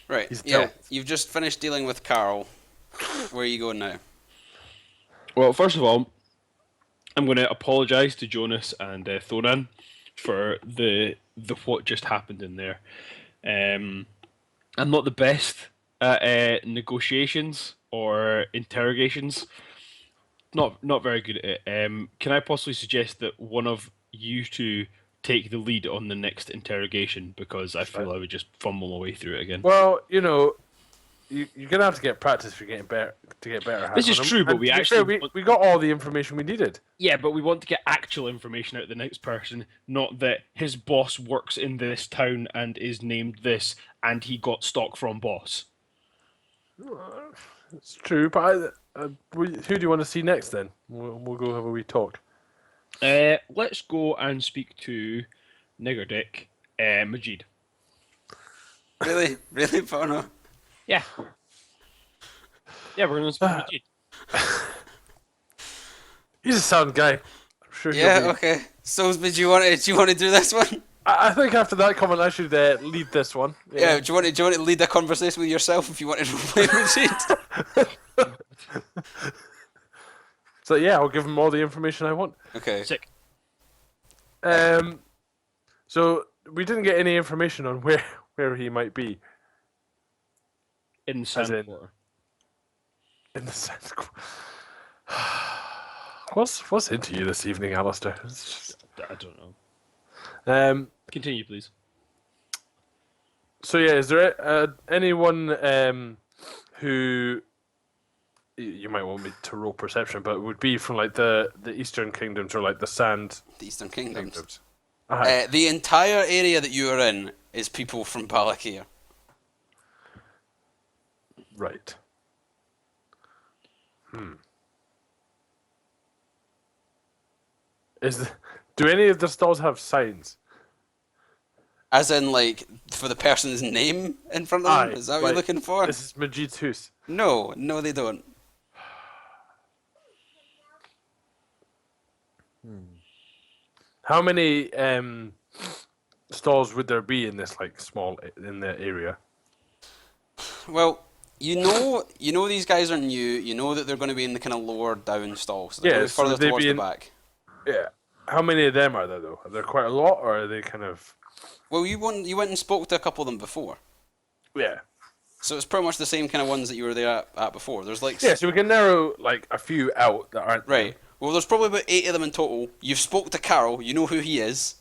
Right. He's Yeah. dealt. You've just finished dealing with Carl. Where are you going now? Well, first of all, I'm going to apologise to Jonas and Thonan for the what just happened in there. I'm not the best at negotiations or interrogations. Not very good at it. Can I possibly suggest that one of you two take the lead on the next interrogation because I Right. feel I would just fumble my way through it again. Well, you're gonna have to get practice for getting better to get better, This is Hakon. true, but And we to be fair, actually we, want, we got all the information we needed. yeah, but we want to get actual information out of the next person, not that his boss works in this town and is named this, and he got stock from boss. It's true, but who do you want to see next then? We'll go have a wee talk. Let's go and speak to Nigger Dick, Majid. Really? Really, Bono? Yeah, yeah, we're going to speak to Majid. He's a sound guy. I'm sure he'll Yeah. be. Okay. So, do you want to do this one? I think after that comment, I should lead this one. Yeah. Do you want to lead a conversation with yourself if you want to play Majid? So yeah, I'll give him all the information I want. Okay. Sick. So we didn't get any information on where he might be In the As sand in- quarter. in the sense. What's into you this evening, Alistair? It's just- I don't know. Continue, please. So yeah, is there anyone who you might want me to roll perception, but would be from like the Eastern Kingdoms or like the Sand The Eastern Kingdoms. Kingdoms? Aye. The entire area that you are in is people from Balakir. Right. Do any of the stalls have signs? As in, like, for the person's name in front of them? Aye, Is that what like, you're looking for? This is Majid's house. No, they don't. How many stalls would there be in this like small in the area? Well, you know these guys are new. You know that they're going to be in the kind of lower down stalls. They're Yeah, going so further they'd towards be the in- back. Yeah. How many of them are there though? Are there quite a lot, or are they kind of? Well, you went and spoke to a couple of them before, Yeah. so it's pretty much the same kind of ones that you were there at before. There's like Yeah, so we can narrow like a few out that aren't right. Well, there's probably about 8 of them in total. You've spoke to Carol. You know who he is.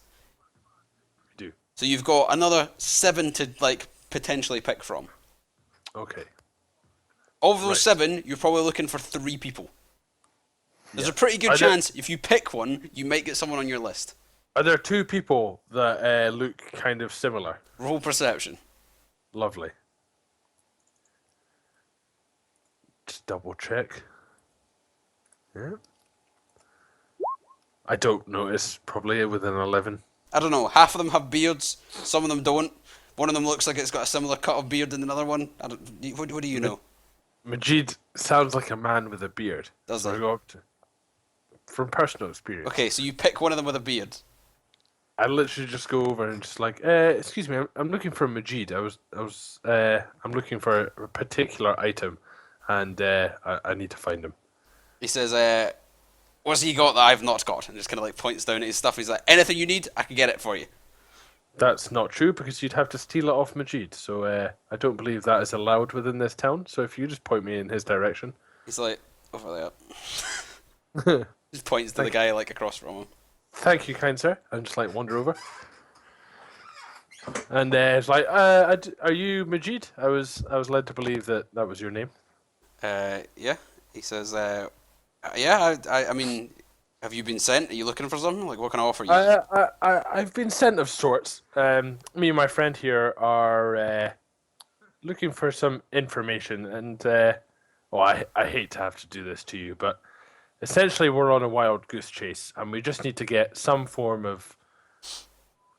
We do. So you've got another 7 to like potentially pick from. Okay. Of those Right. 7, you're probably looking for 3 people. There's Yeah. a pretty good Are there- chance if you pick one, you might get someone on your list. Are there two people that look kind of similar? Roll perception. Lovely. Just double check. Yeah. I don't notice. Probably within 11. I don't know. Half of them have beards. Some of them don't. One of them looks like it's got a similar cut of beard than another one. What do you know? Majid sounds like a man with a beard. Does So he? I go up to- From personal experience. Okay, so you pick one of them with a beard. I literally just go over and just like, excuse me, I'm looking for Majid. I'm looking for a particular item, and I need to find him. He says, what's he got that I've not got? And just kind of like points down at his stuff. He's like, anything you need, I can get it for you. That's not true because you'd have to steal it off Majid. So I don't believe that is allowed within this town. So if you just point me in his direction. He's like, over there. Just points to the Thank guy like across from him. Thank you, kind sir. And just like wander over. And it's like, are you Majid? I was led to believe that was your name. Yeah. He says, yeah, I mean, have you been sent? Are you looking for something? Like, what can I offer you? I've been sent of sorts. Me and my friend here are looking for some information, and I hate to have to do this to you, but essentially we're on a wild goose chase, and we just need to get some form of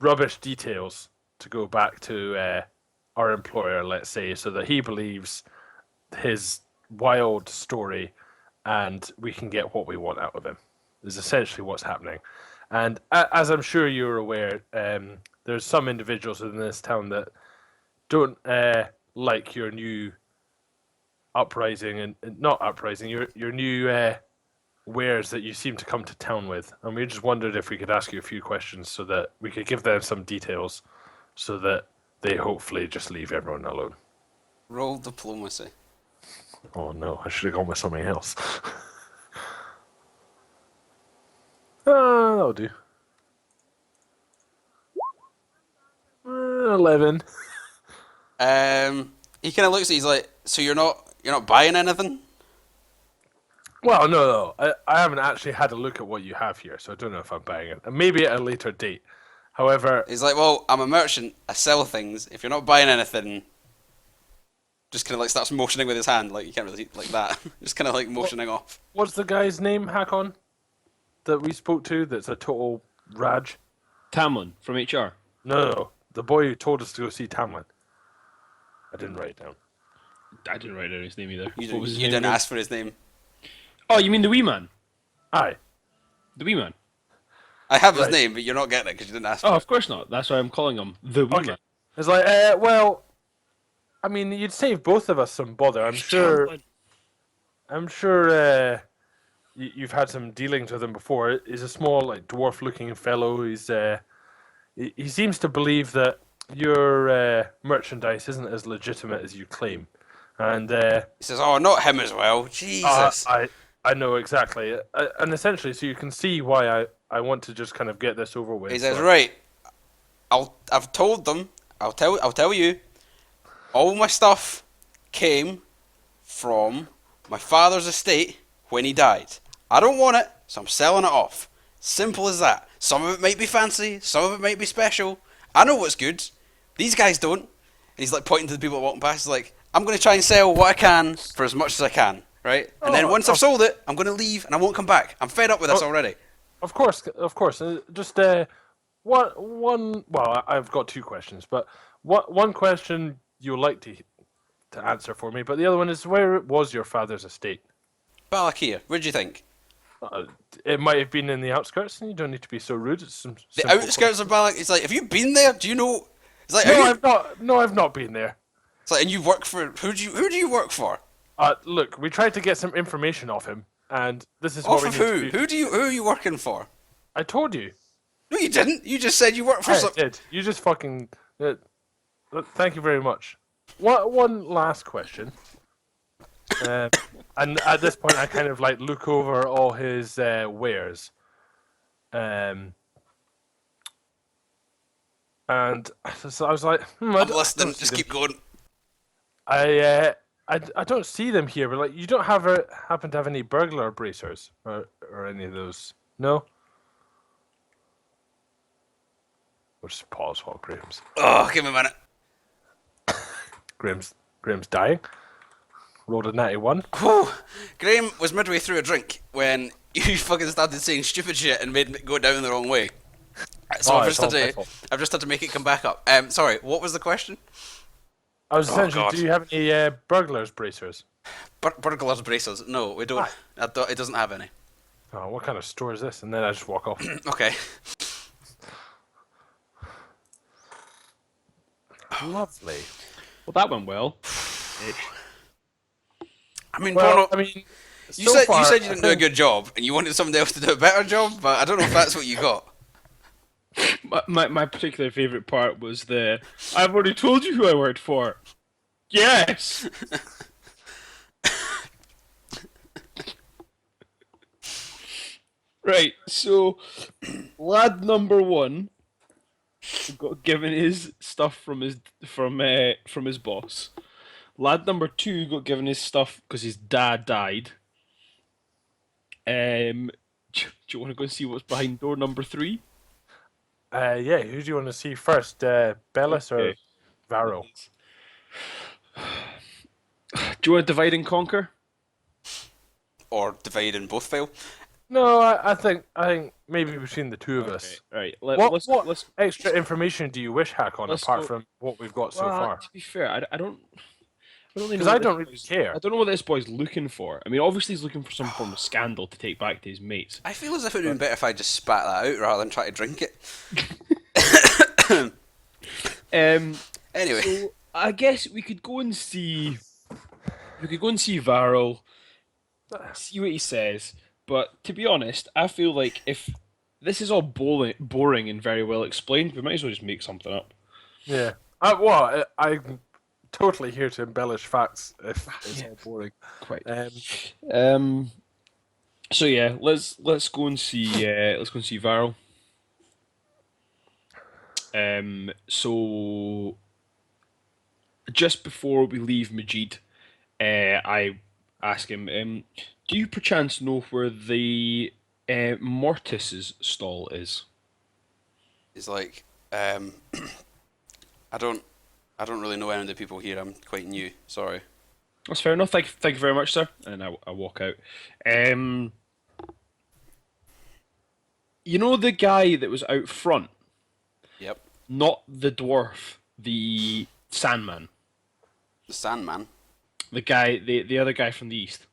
rubbish details to go back to our employer, let's say, so that he believes his wild story, and we can get what we want out of him. Is essentially what's happening. And as I'm sure you're aware, there's some individuals in this town that don't like your new uprising and not uprising, your new wares that you seem to come to town with, and we just wondered if we could ask you a few questions so that we could give them some details, so that they hopefully just leave everyone alone. Roll diplomacy. Oh no, I should have gone with something else. That'll do. 11. He kind of looks at you, he's like, so you're not buying anything? Well, no. I haven't actually had a look at what you have here, so I don't know if I'm buying it. Maybe at a later date. However, He's like, well, I'm a merchant, I sell things, if you're not buying anything, just kind of like starts motioning with his hand, like you can't really, like that, just kind of like motioning off. what's the guy's name, Hakon, that we spoke to that's a total Raj? Tamlin from HR. No. The boy who told us to go see Tamlin. I didn't write it down. I didn't write down his name either. You What was his didn't name again? ask for his name. Oh, you mean the wee man? Aye. The wee man. I have his Right. name, but you're not getting it because you didn't ask for Oh, it. of course not. That's why I'm calling him the wee Okay. man. It's like, well, I mean, you'd save both of us some bother. I'm sure you've had some dealings with him before. He's a small, like, dwarf-looking fellow. He seems to believe that your merchandise isn't as legitimate as you claim, and He says, oh, not him as well. Jesus. I know exactly, and essentially, so you can see why I want to just kind of get this over with. He says, So- right, I've told them, I'll tell you, all my stuff came from my father's estate when he died. I don't want it, so I'm selling it off. Simple as that. Some of it might be fancy, some of it might be special. I know what's good. These guys don't. And he's like pointing to the people walking past. He's like, I'm going to try and sell what I can for as much as I can, right? And then once I've sold it, I'm going to leave and I won't come back. I'm fed up with this already. Of course. Just one. Well, I've got two questions, but one question you'll like to answer for me, but the other one is, where was your father's estate? Balakia, what do you think? It might have been in the outskirts, and you don't need to be so rude. It's some The simple outskirts of Balak. It's like, have you been there? Do you know? It's like, No, are you, I've not. No, I've not been there. it's like, and you work for who do you work for? Look, we tried to get some information off him, and this is Off what we of need who? to do. Who are you working for? I told you. No, you didn't. You just said you work for I some. did. You just fucking. Thank you very much. One last question. And at this point, I kind of like look over all his wares. And so I was like, I'm listening. Just keep going. I don't see them here, but like, you don't happen to have any burglar bracers or any of those? No. We'll just pause while Oh, give me a minute. Graham's dying. Rolled a 91. Whew. Graham was midway through a drink when you fucking started saying stupid shit and made me go down the wrong way. So It's all my fault. I've just had to make it come back up. Sorry, what was the question? I was essentially, God. do you have any burglars bracers? Burglar's braces? No, we don't. It doesn't have any. Oh, what kind of store is this? And then I just walk off. Okay. Lovely. Well, that went well. I mean, Well, Bono, I mean, you so said far, you said you I didn't do a think- good job, and you wanted somebody else to do a better job, but I don't know if that's what you got. My particular favourite part was I've already told you who I worked for. Yes! Right, so lad number one got given his stuff from his boss. Lad number two got given his stuff because his dad died. Do you want to go and see what's behind door number three? Yeah, who do you want to see first? Bellis or Okay. Varro? Do you want to divide and conquer? Or divide and both fail. No, I think maybe between the two of us. Right. What extra information do you wish, Hakon, let's apart go- from what we've got so Well, far? To be fair, I don't really know. Because what I this don't really boy's- care. I don't know what this boy's looking for. I mean, obviously he's looking for some form of scandal to take back to his mates. I feel as if it would have been better if I just spat that out rather than try to drink it. Um. Anyway, So I guess we could go and see. We could go and see Varel, see what he says. But to be honest, I feel like if this is all boring and very well explained, we might as well just make something up. Yeah. I'm totally here to embellish facts if it's Yeah. all boring. Quite. Um, Um. So yeah, let's go and see. Let's go and see Varel. So just before we leave Majid, I ask him, do you perchance know where the Mortis's stall is? He's like, I don't, I don't really know any of the people here. I'm quite new. Sorry. That's fair enough. Thank you very much, sir. And I walk out. Um, you know the guy that was out front, Yep. not the dwarf, the Sandman, The Sandman. the guy, the other guy from the east.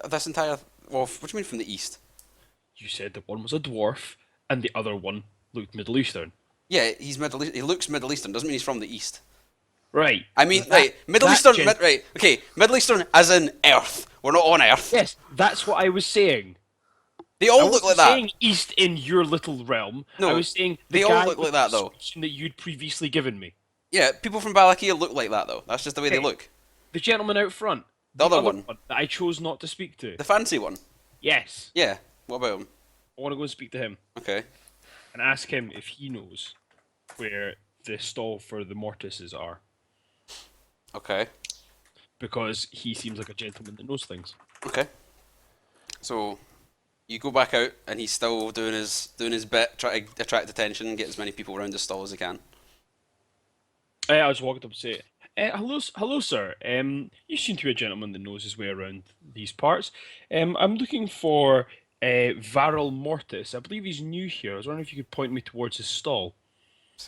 This entire. Well, what do you mean from the east? You said that one was a dwarf and the other one looked Middle Eastern. Yeah, he's Middle. He looks Middle Eastern. Doesn't mean he's from the east. Right. I mean, That- right, Middle that Eastern. gen- Right, okay, Middle Eastern as in Earth. We're not on Earth. Yes, that's what I was saying. They I all look wasn't like that. saying east in your little realm. No, I was saying the they all guy look like with that, the though. description that you'd previously given me. Yeah, people from Balakia look like that though. That's just the way they Okay. look. The gentleman out front. The other one. that I chose not to speak to. The fancy one. Yes. Yeah. What about him? I want to go and speak to him Okay. and ask him if he knows where the stall for the mortises are. Okay. Because he seems like a gentleman that knows things. Okay. So you go back out, and he's still doing his bit, try to attract attention, and get as many people around the stall as he can. I was walking up to say, hello, sir. You seem to be a gentleman that knows his way around these parts. I'm looking for Varel Mortis. I believe he's new here. I was wondering if you could point me towards his stall.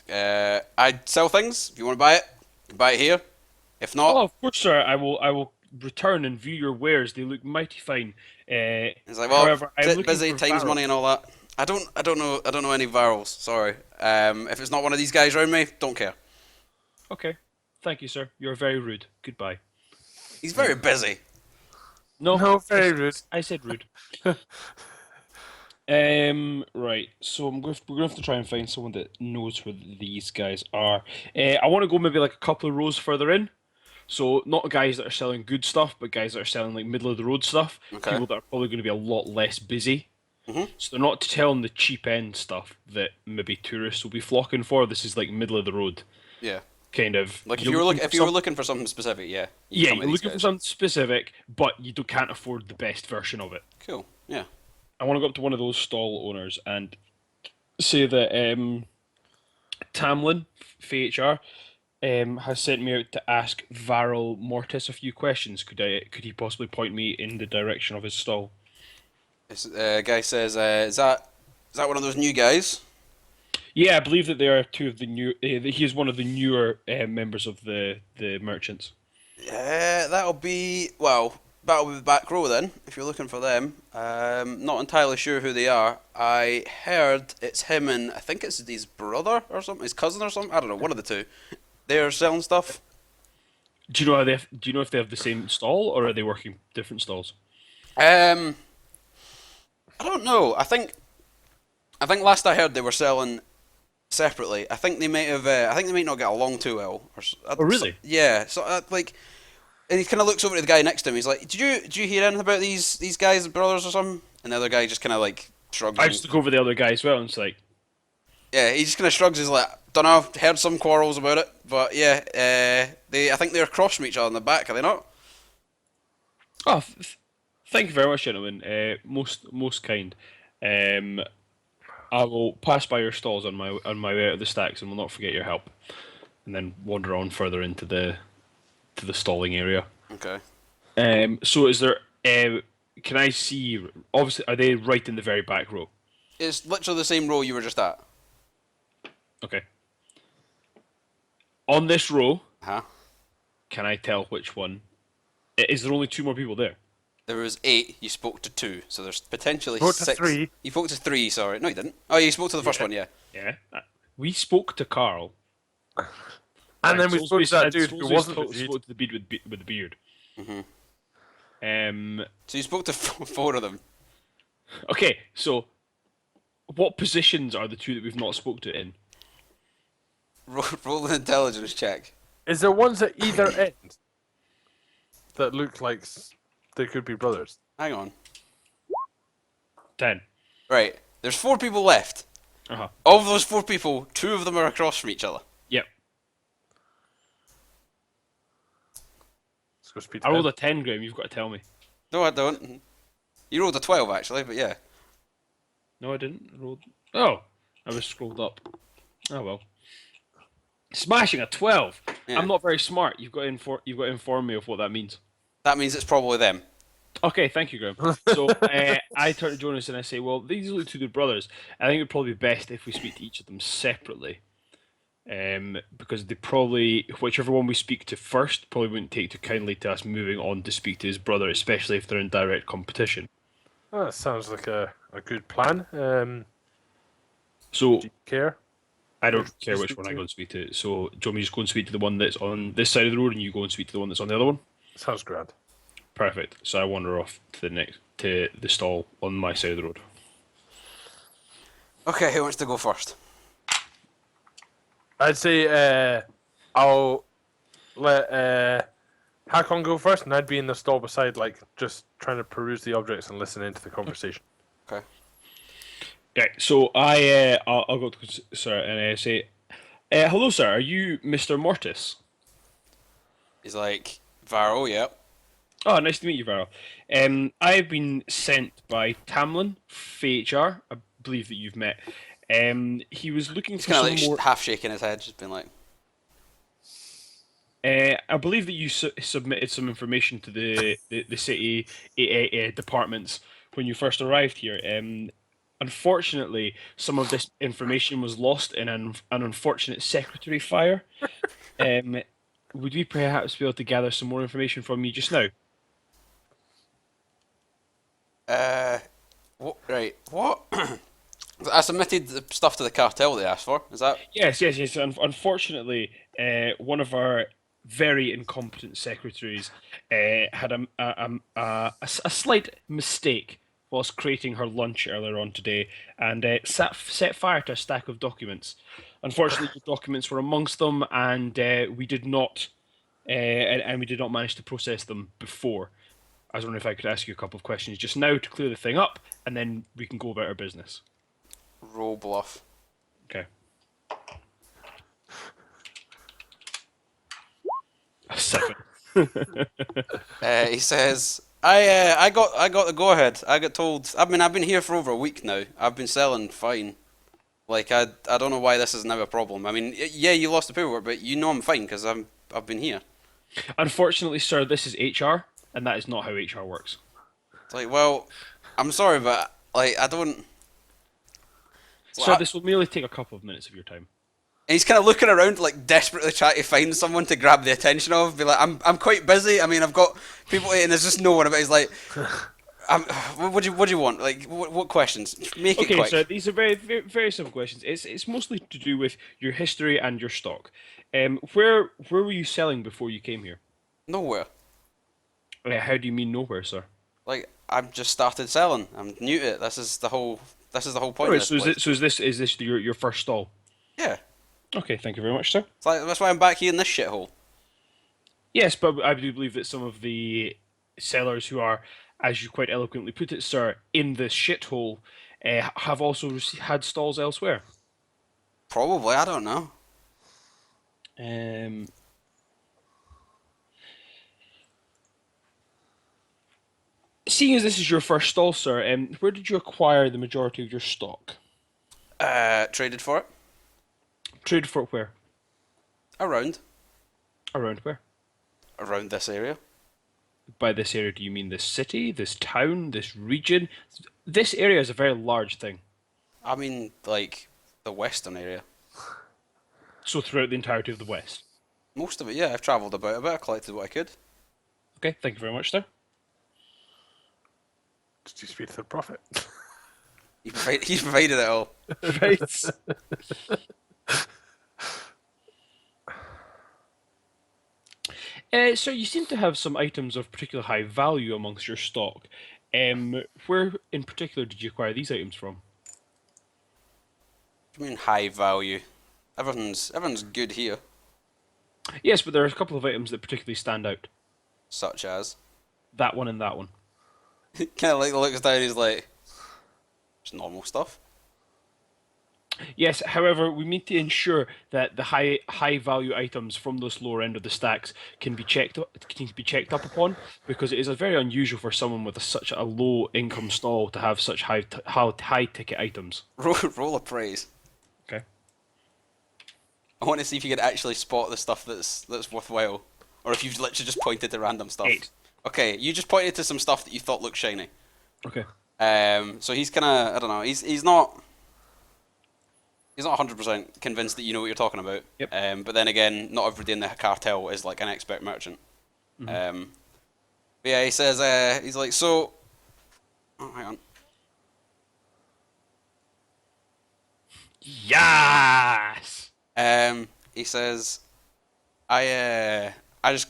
I sell things. If you want to buy it, you can buy it here. If not, Oh, of course, sir. I will return and view your wares. They look mighty fine. it's like, well, However, I'm looking busy, for time's Varel. money, and all that. I don't know any Varels. Sorry. If it's not one of these guys around me, don't care. Okay. Thank you, sir. You're very rude. Goodbye. He's very busy. No, no, very rude. I said rude. Right. So we're going to have to try and find someone that knows where these guys are. I want to go maybe like a couple of rows further in. So not guys that are selling good stuff, but guys that are selling like middle of the road stuff. Okay. People that are probably going to be a lot less busy. Mhm. So they're not telling the cheap end stuff that maybe tourists will be flocking for. This is like middle of the road Yeah. kind of. Like if you're you were looking if for you were some- looking for something specific, yeah. you yeah, come to you're these looking for guys. something specific, but can't afford the best version of it. Cool. Yeah. I want to go up to one of those stall owners and say that Tamlin, FHR, has sent me out to ask Varel Mortis a few questions. Could he possibly point me in the direction of his stall? This guy says, is that one of those new guys? Yeah, I believe that they are two of the new. He is one of the newer members of the merchants. That'll be the back row then. If you're looking for them, not entirely sure who they are. I heard it's him and I think it's his brother or something, his cousin or something. I don't know, one of the two. They're selling stuff. Do you know do you know if they have the same stall or are they working different stalls? I don't know. I think last I heard they were selling separately. I think they might have. I think they might not get along too well. Oh, really? Yeah. So like, and he kind of looks over to the guy next to him. He's like, Did you hear anything about these guys, brothers or something?" And the other guy just kind of like shrugs. I and- just look over the other guy as well and it's like, Yeah, he just kind of shrugs. He's like, "Don't know. Heard some quarrels about it, but yeah, I think they're across from each other in the back. Are they not?" oh, thank you very much, gentlemen. Most kind. I will pass by your stalls on my way out of the stacks, and will not forget your help. And then wander on further into the stalling area. Okay. So is there? Can I see? Obviously, are they right in the very back row? It's literally the same row you were just at. Okay. On this row, Huh? can I tell which one? Is there only two more people there? There was 8. You spoke to 2, so there's potentially Spoke to 6. 3. You spoke to 3. Sorry, no, you didn't. Oh, you spoke to the first one. Yeah. Yeah. We spoke to Carl. And then we Souls spoke to that dude who Soulsby wasn't the dude. spoke to the beard with the beard. hmm Um. So you spoke to four of them. Okay, so what positions are the two that we've not spoke to in? Roll an intelligence check. Is there ones at either end that look like they could be brothers? Hang on. 10. Right. There's four people left. Uh-huh. Of those four people, two of them are across from each other. Yep. Let's go speed to I rolled him. a 10, Graham. You've got to tell me. No, I don't. You rolled a 12, actually, but yeah. No, I didn't. I rolled... Oh, I was scrolled up. Oh, well. Smashing a 12! Yeah. I'm not very smart. You've got to inform me of what that means. That means it's probably them. Okay, thank you, Graham. So I turn to Jonas and I say, well, these look two good brothers. I think it would probably be best if we speak to each of them separately. Because they probably, whichever one we speak to first, probably wouldn't take too kindly to us moving on to speak to his brother, especially if they're in direct competition. Oh, that sounds like a good plan. So Do you care? I don't Who care you which speak one I to? go and speak to. So do you want me to just go and speak to the one that's on this side of the road, and you go and speak to the one that's on the other one? Sounds grand. Perfect. So I wander off to the stall on my side of the road. Okay, who wants to go first? I'd say I'll let Hakon go first, and I'd be in the stall beside, like, just trying to peruse the objects and listen into the conversation. Okay. Right. So I'll go to sir and I say, hello, sir. Are you Mr. Mortis? He's like, Varro, yep. Oh, nice to meet you, Varro. I've been sent by Tamlin, FHR. I believe that you've met. He was looking He's for kind of some like more. half shaking his head, just being like, I believe that you submitted some information to the city departments when you first arrived here. Unfortunately, some of this information was lost in an unfortunate secretary fire. Would we perhaps be able to gather some more information from you just now? what? Right, what? I submitted the stuff to the cartel they asked for. Is that? Yes. Unfortunately, one of our very incompetent secretaries had a slight mistake whilst creating her lunch earlier on today, and set fire to a stack of documents. Unfortunately, the documents were amongst them, and we did not, and we did not manage to process them before. I was wondering if I could ask you a couple of questions just now to clear the thing up, and then we can go about our business. Roll bluff. Okay. A 7. He says, I got the go ahead. I got told. I mean, I've been here for over a week now. I've been selling fine. Like I don't know why this is now a problem. I mean, yeah, you lost the paperwork, but you know I'm fine because I've been here. Unfortunately, sir, this is HR, and that is not how HR works. It's like, well, I'm sorry, but like I don't. Sir, this will merely take a couple of minutes of your time. And he's kind of looking around, like desperately trying to find someone to grab the attention of. Be like, I'm quite busy. I mean, I've got people, and there's just no one about. He's like, what do you want? Like, what questions? Make it Okay, quick. so these are very simple questions. It's mostly to do with your history and your stock. Where were you selling before you came here? Nowhere. How do you mean nowhere, sir? Like, I've just started selling. I'm new to it. This is the whole point Alright, of this place. so is this your first stall? Yeah. Okay, thank you very much, sir. It's like that's why I'm back here in this shithole. Yes, but I do believe that some of the sellers who are, as you quite eloquently put it, sir, in this shithole, have also had stalls elsewhere. Probably, I don't know. Seeing as this is your first stall, sir, where did you acquire the majority of your stock? Traded for it. Trade for it where? Around Around where? this area. By this area, do you mean this city, this town, this region? This area is a very large thing. I mean, like the western area. So throughout the entirety of the West. Most of it, yeah. I've travelled about a bit. I collected what I could. Okay, thank you very much, sir. Did you speak to the prophet? He provided it all. Right. So you seem to have some items of particular high value amongst your stock. Where in particular did you acquire these items from? I mean, high value. Everything's good here, Yes, but there are a couple of items that particularly stand out. such as. That one and that one. Kind of like looks down. He's like, it's normal stuff. Yes, however, we need to ensure that the high value items from this lower end of the stacks can be checked up upon because it is very unusual for someone with such a low income stall to have such high ticket items. Roll a praise. Okay. I want to see if you can actually spot the stuff that's worthwhile, or if you've literally just pointed to random stuff. 8. Okay, you just pointed to some stuff that you thought looked shiny. Okay. So he's kind of, I don't know, he's not 100% convinced that you know what you're talking about. Yep. But then again, not everybody in the cartel is like an expert merchant. But yeah, he says, he's like, so, oh, hang on. Yes. He says, I just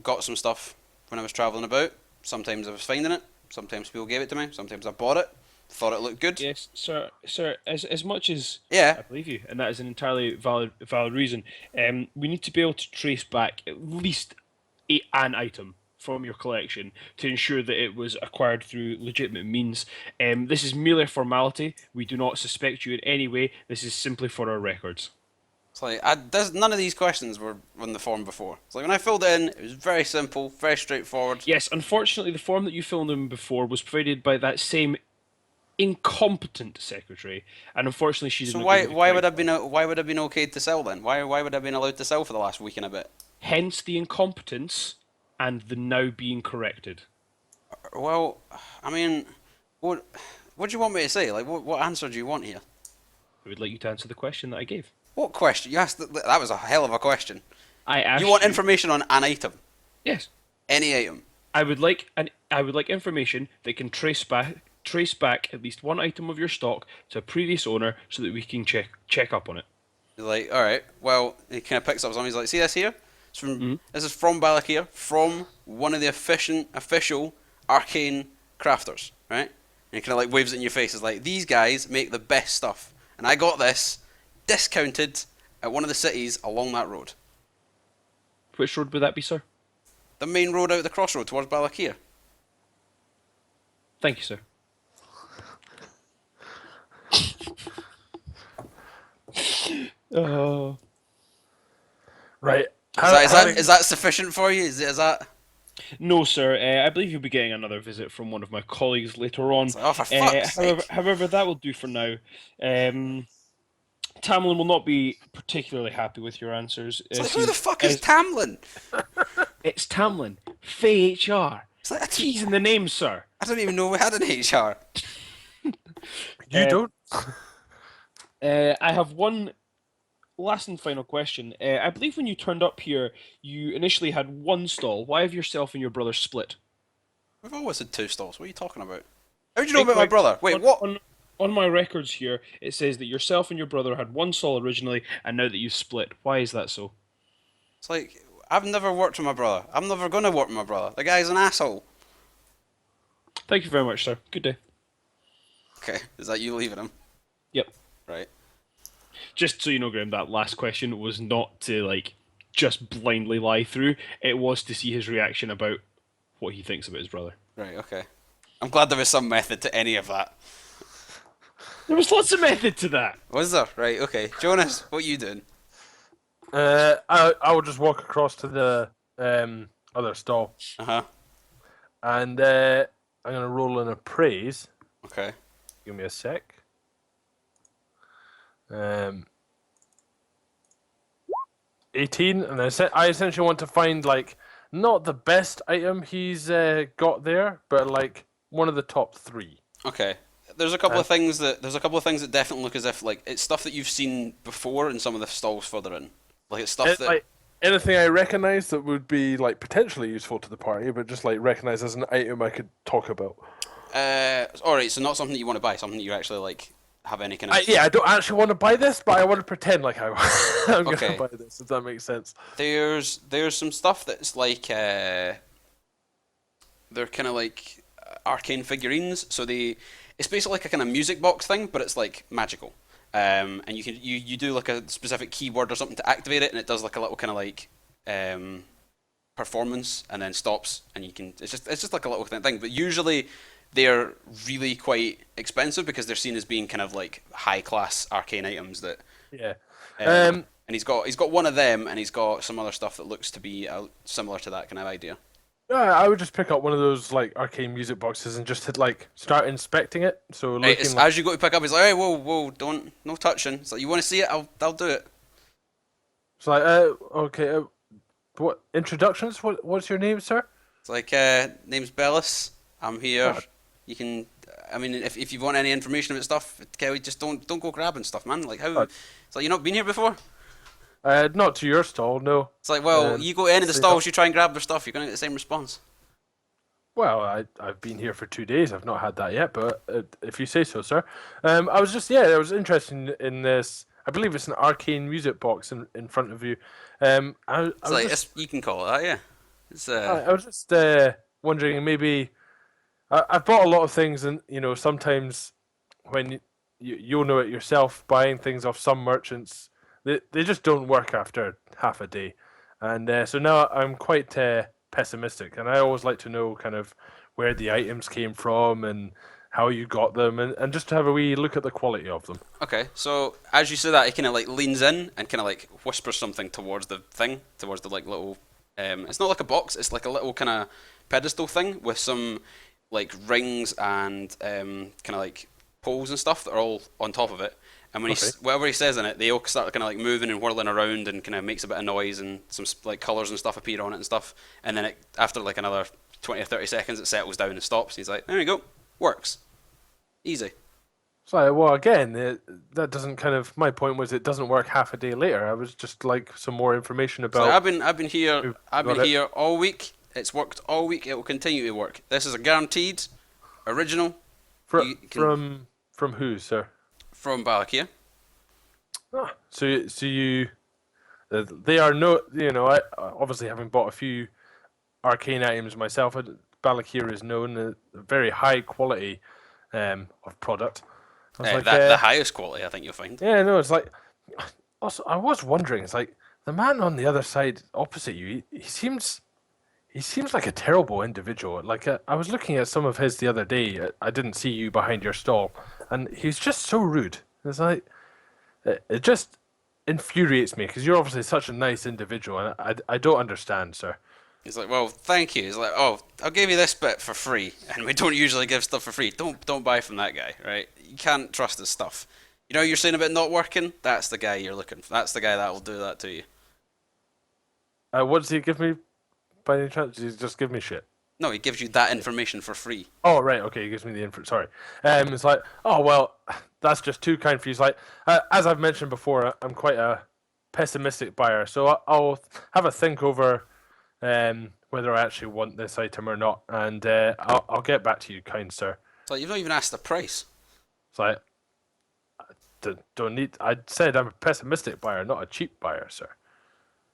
got some stuff when I was traveling about. Sometimes I was finding it. Sometimes people gave it to me. Sometimes I bought it. Thought it looked good. Yes, sir. Sir, as much as Yeah. I believe you, and that is an entirely valid reason. We need to be able to trace back at least an item from your collection to ensure that it was acquired through legitimate means. This is merely a formality. We do not suspect you in any way. This is simply for our records. It's like, none of these questions were on the form before. It's like when I filled it in, it was very simple, very straightforward. Yes, unfortunately, the form that you filled in before was provided by that same incompetent secretary, and unfortunately, she So didn't. why would I been okay to sell then? Why would I have been allowed to sell for the last week and a bit? Hence the incompetence and the now being corrected. Well, I mean, what do you want me to say? Like, what answer do you want here? I would like you to answer the question that I gave. What question? You asked. That was a hell of a question. I asked You want information on an item? Yes. Any item? I would like information that can trace back at least one item of your stock to a previous owner so that we can check up on it. He's like, all right. Well, he kind of picks up something. He's like, see this here? It's from. Mhm. This is from Balakir, from one of the official arcane crafters, right? And he kind of like waves it in your face. It's like, these guys make the best stuff, and I got this discounted at one of the cities along that road. Which road would that be, sir? The main road out the crossroad towards Balakir. Thank you, sir. Oh. Right. Is that sufficient for you? Is that? No, sir. I believe you'll be getting another visit from one of my colleagues later on. Oh, for fuck's sake. However, that will do for now. Tamlin will not be particularly happy with your answers. It's like, who the fuck is Tamlin? It's Tamlin. Fey HR. It's like, T's in the name, sir. I don't even know we had an HR. You don't? I have one last and final question. I believe when you turned up here, you initially had one stall. Why have yourself and your brother split? We've always had two stalls. What are you talking about? How do you know about my brother? Wait, on, what? On my records here, it says that yourself and your brother had one stall originally, and now that you've split. Why is that so? It's like, I've never worked with my brother. I'm never going to work with my brother. The guy's an asshole. Thank you very much, sir. Good day. Okay, is that you leaving him? Yep. Right. Just so you know, Graham, that last question was not to, just blindly lie through. It was to see his reaction about what he thinks about his brother. Right, okay. I'm glad there was some method to any of that. There was lots of method to that. Was there? Right, okay. Jonas, what you doing? I will just walk across to the other stall, Uh-huh. and I'm gonna roll in a praise. Okay. Give me a sec. 18, and I essentially want to find not the best item he's got there, but one of the top 3. Okay. There's a couple of things that definitely look as if it's stuff that you've seen before in some of the stalls further in. Like it's stuff that Anything I recognize that would be potentially useful to the party, but just recognize as an item I could talk about. Alright, so not something that you want to buy, something that you actually have any kind of. Yeah, I don't actually want to buy this, but I want to pretend like I'm going to Okay. buy this, if that makes sense. There's some stuff that's like they're kind of like arcane figurines. So it's basically like a kind of music box thing, but it's like magical. And you do like a specific keyword or something to activate it, and it does like a little kind of like performance, and then stops, and you can. It's just like a little thing. But usually they're really quite expensive because they're seen as being kind of like high class arcane items that. Yeah. And he's got one of them, and he's got some other stuff that looks to be similar to that kind of idea. I would just pick up one of those like arcane music boxes and just hit like start inspecting it. So Right, looking like, as you go to pick up, he's like, "Hey, whoa, don't, no touching." It's like, "You want to see it? I'll do it." it's like, okay, what introductions? What's your name, sir? It's like, name's Bellis. I'm here. Oh, You can, I mean, if you want any information about stuff, Kelly, just don't go grabbing stuff, man. Like how? uh, It's like you not been here before. not to your stall, no. It's like, well, you go to any of the so stalls, you try and grab their stuff, you're gonna get the same response. Well, I've been here for 2 days. I've not had that yet, but if you say so, sir. I was just I was interested in this. I believe it's an arcane music box in front of you. I It's was like just you can call it that, yeah. It's I was just wondering maybe I've bought a lot of things, and sometimes when you'll know it yourself, buying things off some merchants, they just don't work after half a day, and so now I'm quite pessimistic, and I always like to know kind of where the items came from and how you got them, and just to have a wee look at the quality of them. okay. So as you say that, he kind of like leans in and kind of like whispers something towards the thing, towards the like little. It's not like a box. It's like a little kind of pedestal thing with some like rings and kind of like poles and stuff that are all on top of it. And when Okay. whatever he says in it, they all start kind of like moving and whirling around, and kind of makes a bit of noise, and some like colors and stuff appear on it and stuff. And then after like another 20 or 30 seconds, it settles down and stops. He's like, "There you go, works, easy." So, well, again, that doesn't kind of. My point was it doesn't work half a day later. I was just like some more information So about. I've been here who I've got been it. here all week. It's worked all week. It will continue to work. This is a guaranteed original. You can, From who, sir? from Balakia. Ah, so you, they are no, I obviously having bought a few arcane items myself. Balakir is known very high quality of product. I was like, The highest quality, I think you'll find. yeah, no, it's like. Also, I was wondering, it's like the man on the other side, opposite you. He seems like a terrible individual. Like I was looking at some of his the other day. I didn't see you behind your stall, and he's just so rude. It's like it just infuriates me because you're obviously such a nice individual, and I don't understand, sir. He's like, well, thank you. He's like, oh, I'll give you this bit for free, and we don't usually give stuff for free. Don't buy from that guy, right? You can't trust his stuff. You know, you're saying about not working. That's the guy you're looking for. That's the guy that will do that to you. What does he give me? By any chance, does he just give me shit? No, he gives you that information for free. Oh right, okay, he gives me the info. Sorry, it's like, oh well, that's just too kind for you. It's like, as I've mentioned before, I'm quite a pessimistic buyer, so I'll have a think over whether I actually want this item or not, and I'll get back to you, kind sir. It's like you've not even asked the price. It's like, don't need. I said I'm a pessimistic buyer, not a cheap buyer, sir.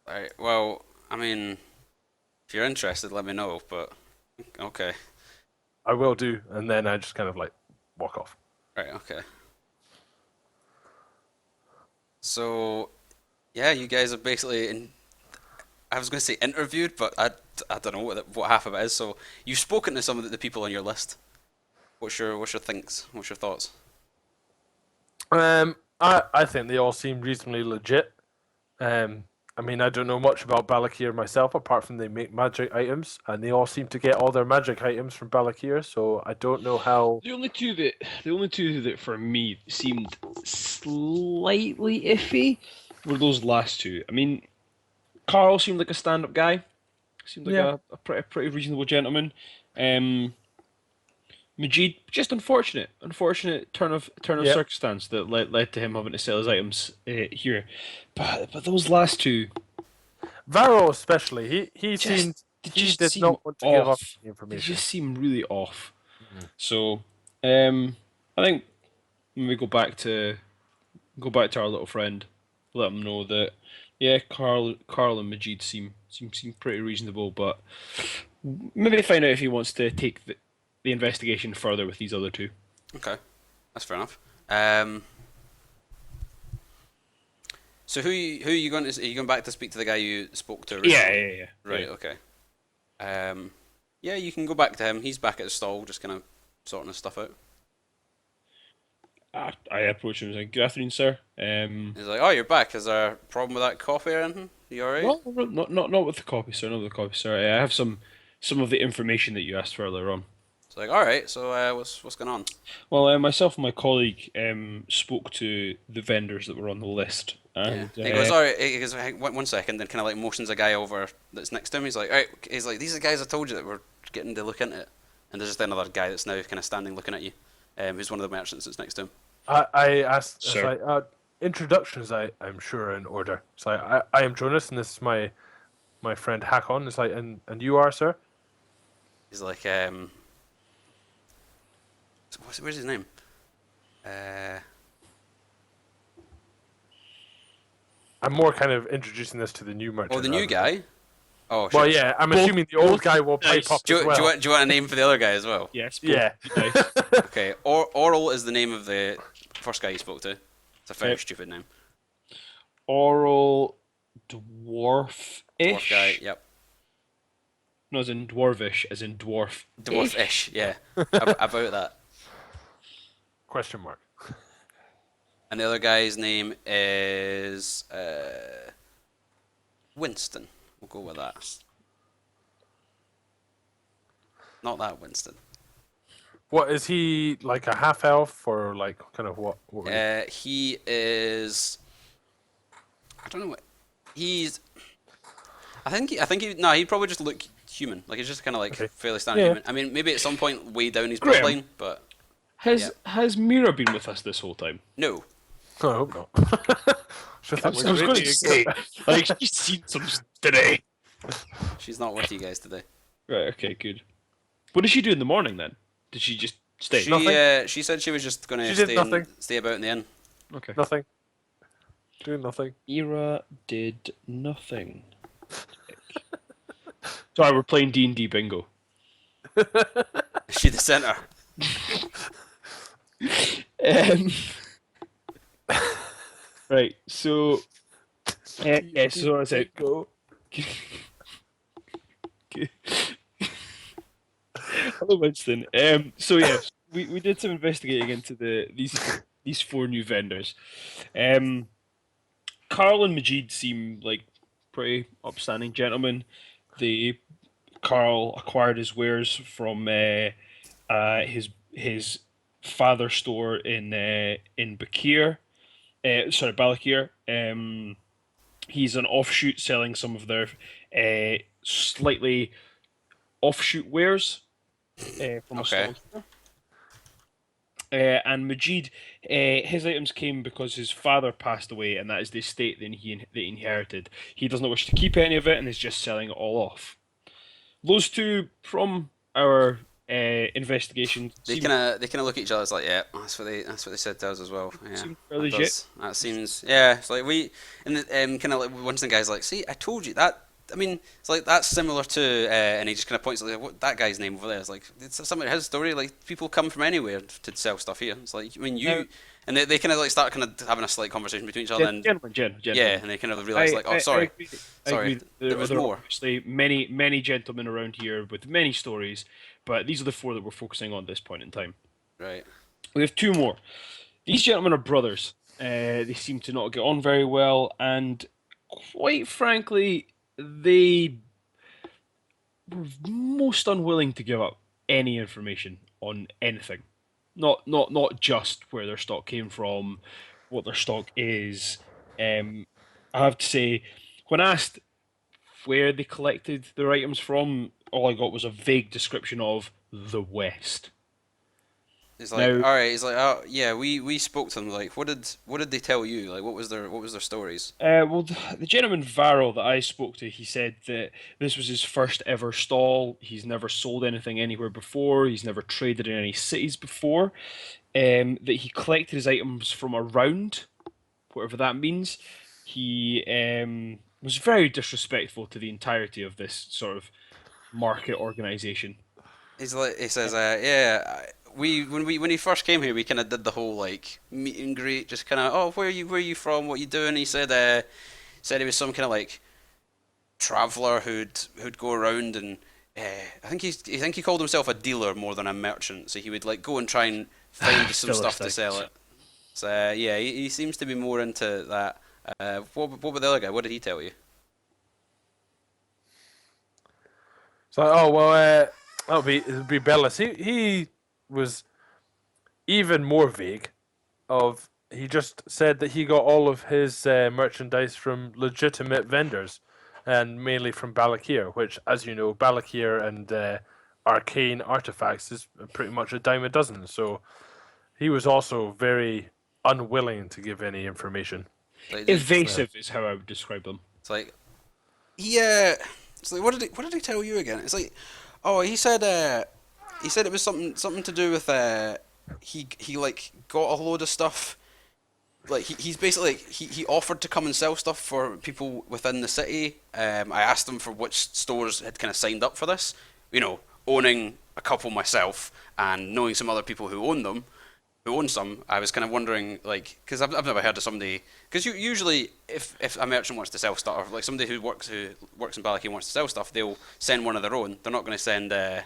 Right. Well, I mean, if you're interested, let me know. But okay. I will do, and then I just kind of like walk off. Right. Okay. So, yeah, you guys have basically. I was going to say interviewed, but I don't know what half of it is. So you've spoken to some of the people on your list. What's your thinks? What's your thoughts? I think they all seem reasonably legit. I mean, I don't know much about Balakir myself, apart from they make magic items, and they all seem to get all their magic items from Balakir. So I don't know how. The only two that for me seemed slightly iffy were those last two. I mean, Carl seemed like a stand-up guy. Seemed like Yeah. a pretty reasonable gentleman. Majid, just unfortunate turn of Yeah. circumstance that led to him having to sell his items here. But those last two Varro especially, he just seemed they he just did seem not want to give up off. the They information. just seem really off. Mhm. So I think maybe go back to our little friend, let him know that yeah, Carl and Majid seem pretty reasonable, but maybe find out if he wants to take the investigation further with these other two. Okay, that's fair enough. Um, so who are you going to? Are you going back to speak to the guy you spoke to Yeah, originally? yeah, yeah. Right. Yeah. Okay. Yeah, you can go back to him. He's back at the stall, just kind of sorting his stuff out. I approached him and said, "Good afternoon, sir. He's like, "Oh, you're back. Is there a problem with that coffee or anything? You all right?" No, not with the copy, sir. Not with the copy, sir. I have some of the information that you asked for earlier on. It's like, "All right. So, what's going on?" Well, myself and my colleague spoke to the vendors that were on the list, Yeah. and He goes, "All right." He goes, "Hey, one second," then kind of like motions a guy over that's next to him. He's like, "All right." He's like, "These are the guys I told you that were getting to look into it." And there's just another guy that's now kind of standing looking at you, who's one of the merchants that's next to him. I asked, it's sir. like, introductions, I'm sure are in order. It's like, I am Jonas, and this is my friend Hakon. It's like, and you are, sir? He's like, where's his name? Uh, I'm more kind of introducing this to the new merchant. oh, the new rather than- guy. Oh, Well, shit. yeah, I'm assuming the old guy will pipe nice. up Do as you, well. do you want a name for the other guy as well? Yes, Yeah. nice. Okay, Oral is the name of the first guy you spoke to. It's a very Yep. stupid name. Oral Dwarf dwarf-ish. guy, yep. No, as in dwarvish, as in dwarf. Dwarf-ish, yeah. About that. Question mark. And the other guy's name is Winston. We'll go with that. Not that Winston. What is he, like a half elf or like kind of what? What would he- He is. I don't know what. He's. I think he. No, he'd probably just look human. Like he's just kind of like Okay. fairly standard Yeah. human. I mean, maybe at some point way down his Graham. bloodline, but Has Mira been with us this whole time? no. Oh, I hope not. Should I think was, we're I was going really to say, like she's seen some today. She's not with you guys today. Right. Okay. Good. What did she do in the morning then? Did she just stay? She said she was just going to She did nothing. stay about in the inn. Okay. nothing. Doing nothing. Mira did nothing. Sorry, we're playing D&D bingo. Is she the center? Um, right. So. Yeah. So I said. Go. Hello, Winston. So yeah, we did some investigating into these four new vendors. Carl and Majid seem like pretty upstanding gentlemen. Carl acquired his wares from his father's store in Bakir. Sorry, Balakir. He's an offshoot selling some of their slightly offshoot wares from a Okay. store. And Majid, his items came because his father passed away, and that is the estate that he inherited. He does not wish to keep any of it, and is just selling it all off. Those two, from our investigation, They kind of look at each other. It's like, yeah, that's what they said to us as well. Yeah, Seems fairly that does. That seems, yeah. It's like and kind of like one of the guys like, see, I told you that. I mean, it's like that's similar to, and he just kind of points at like, what that guy's name over there. It's like it's something his story. Like people come from anywhere to sell stuff here. It's like I mean you, and they kind of like start kind of having a slight conversation between each other. And gentlemen. yeah, and they kind of realize like, oh, sorry, I agree. there was are more. obviously many gentlemen around here with many stories, but these are the four that we're focusing on at this point in time. Right. We have two more. These gentlemen are brothers. They seem to not get on very well, and quite frankly, they were most unwilling to give up any information on anything. Not just where their stock came from, what their stock is. I have to say, when asked where they collected their items from, all I got was a vague description of the West. He's like, Now, all right. He's like, oh yeah, we spoke to them. Like, what did they tell you? Like, what was their stories? well, the gentleman Varro that I spoke to, he said that this was his first ever stall. He's never sold anything anywhere before. He's never traded in any cities before. That he collected his items from around, whatever that means. He was very disrespectful to the entirety of this sort of market organization. He's like, he says, yeah, when he first came here, we kind of did the whole like meet and greet, just kind of, oh, where are you from, what you doing? He said he was some kind of like traveler who'd go around and I think he called himself a dealer more than a merchant. So he would like go and try and find some Still stuff to respect. sell it. So yeah, he seems to be more into that. What about the other guy? What did he tell you? So, oh well, it'll be Bellis. He was even more vague. He just said that he got all of his merchandise from legitimate vendors, and mainly from Balakir, which, as you know, Balakir and arcane artifacts is pretty much a dime a dozen. So he was also very unwilling to give any information. Like, Evasive is how I would describe them. it's like yeah. It's like what did he tell you again? It's like oh he said it was something to do with he like got a load of stuff. Like he's basically like, he offered to come and sell stuff for people within the city. I asked him for which stores had kind of signed up for this. You know, owning a couple myself and knowing some other people who own them, who own some. I was kind of wondering, like, because I've never heard of somebody. Because usually, if a merchant wants to sell stuff, or like somebody who works in Balaki wants to sell stuff, they'll send one of their own. They're not going to send. A